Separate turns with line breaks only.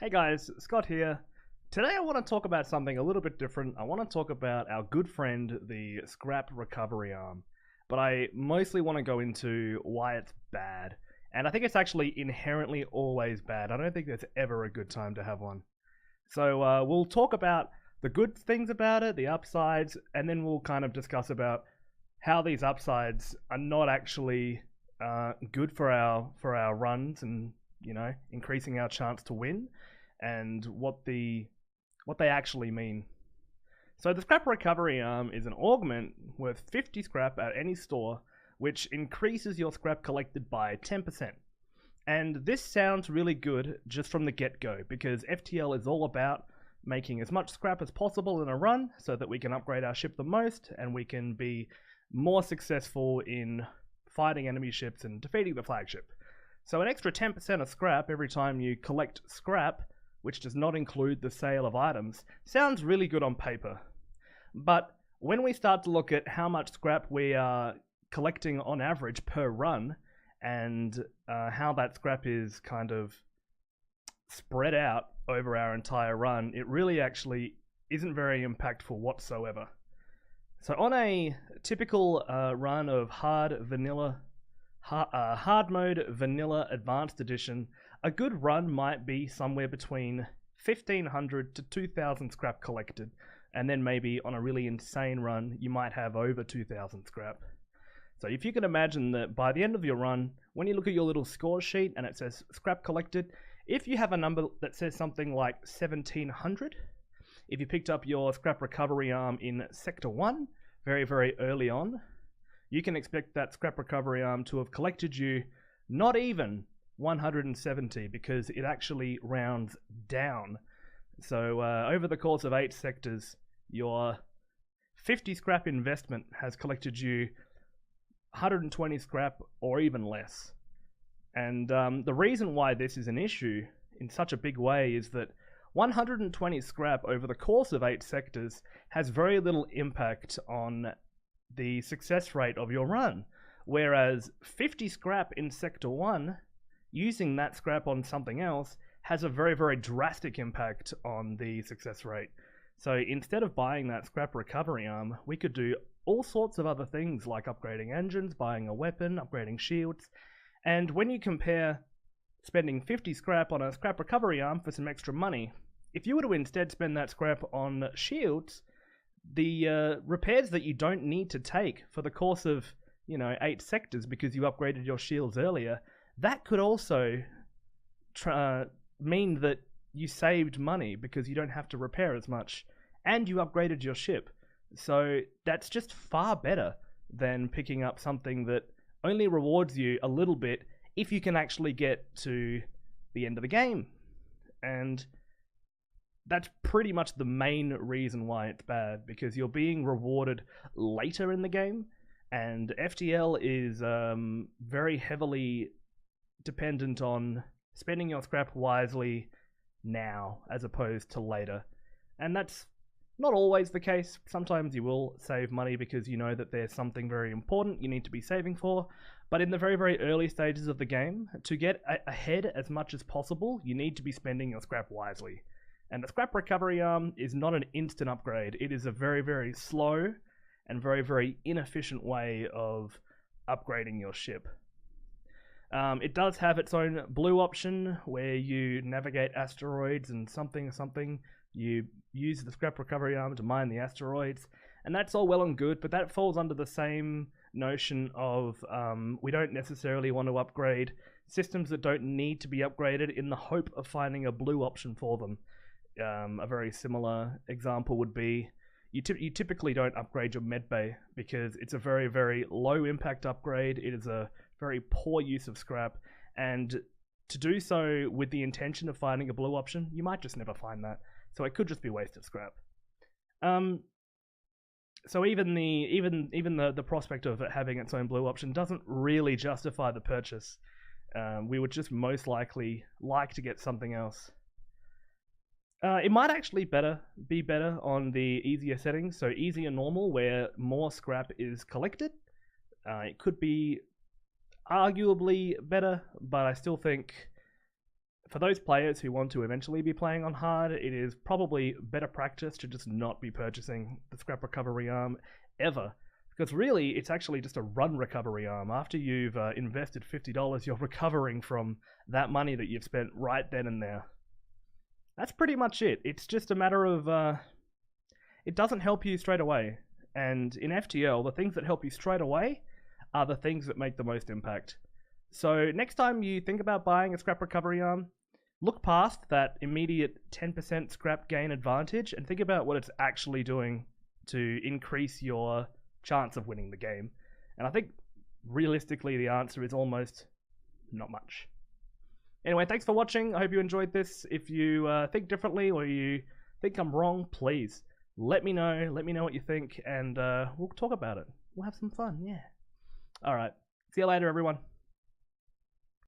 Hey guys, Scott here. Today I want to talk about something a little bit different. I want to talk about our good friend, the scrap recovery arm. But I mostly want to go into why it's bad. And I think it's actually inherently always bad. I don't think there's ever a good time to have one. So we'll talk about the good things about it, the upsides, and then we'll kind of discuss about how these upsides are not actually good for our runs and increasing our chance to win, and what they actually mean. So the scrap recovery arm is an augment worth 50 scrap at any store, which increases your scrap collected by 10%. And this sounds really good just from the get-go, because FTL is all about making as much scrap as possible in a run so that we can upgrade our ship the most and we can be more successful in fighting enemy ships and defeating the flagship. So an extra 10% of scrap every time you collect scrap, which does not include the sale of items, sounds really good on paper. But when we start to look at how much scrap we are collecting on average per run, and how that scrap is kind of spread out over our entire run, it really actually isn't very impactful whatsoever. So on a typical run of hard mode vanilla advanced edition, a good run might be somewhere between 1500 to 2000 scrap collected, and then maybe on a really insane run you might have over 2000 scrap. So if you can imagine that by the end of your run, when you look at your little score sheet and it says scrap collected, if you have a number that says something like 1700, if you picked up your scrap recovery arm in Sector 1 very, very early on, you can expect that scrap recovery arm to have collected you not even 170, because it actually rounds down. So over the course of 8 sectors, your 50 scrap investment has collected you 120 scrap or even less. And the reason why this is an issue in such a big way is that 120 scrap over the course of 8 sectors has very little impact on the success rate of your run, whereas 50 scrap in Sector 1, using that scrap on something else, has a very, very drastic impact on the success rate. So instead of buying that scrap recovery arm, we could do all sorts of other things like upgrading engines, buying a weapon, upgrading shields. And when you compare spending 50 scrap on a scrap recovery arm for some extra money, if you were to instead spend that scrap on shields, the repairs that you don't need to take for the course of 8 sectors because you upgraded your shields earlier, that could also mean that you saved money because you don't have to repair as much, and you upgraded your ship. So that's just far better than picking up something that only rewards you a little bit if you can actually get to the end of the game. And that's pretty much the main reason why it's bad, because you're being rewarded later in the game, and FTL is very heavily dependent on spending your scrap wisely now as opposed to later. And that's not always the case. Sometimes you will save money because you know that there's something very important you need to be saving for, but in the very, very early stages of the game, to get ahead as much as possible, you need to be spending your scrap wisely. And the scrap recovery arm is not an instant upgrade. It is a very, very slow and very, very inefficient way of upgrading your ship. It does have its own blue option where you navigate asteroids and something. You use the scrap recovery arm to mine the asteroids, and that's all well and good, but that falls under the same notion of we don't necessarily want to upgrade systems that don't need to be upgraded in the hope of finding a blue option for them. A very similar example would be you typically don't upgrade your medbay because it's a very, very low impact upgrade. It is a very poor use of scrap, and to do so with the intention of finding a blue option, you might just never find that. So it could just be wasted scrap. So even the prospect of it having its own blue option doesn't really justify the purchase. We would just most likely like to get something else. It might actually be better on the easier settings, so easy and normal, where more scrap is collected. It could be arguably better, but I still think for those players who want to eventually be playing on hard, it is probably better practice to just not be purchasing the scrap recovery arm ever. Because really, it's actually just a run recovery arm. After you've invested $50, you're recovering from that money that you've spent right then and there. That's pretty much it. It's just a matter of... it doesn't help you straight away. And in FTL, the things that help you straight away are the things that make the most impact. So next time you think about buying a scrap recovery arm, look past that immediate 10% scrap gain advantage and think about what it's actually doing to increase your chance of winning the game. And I think realistically the answer is almost not much. Anyway, thanks for watching. I hope you enjoyed this. If you think differently or you think I'm wrong, please let me know. Let me know what you think, and we'll talk about it. We'll have some fun, yeah. Alright, see you later, everyone.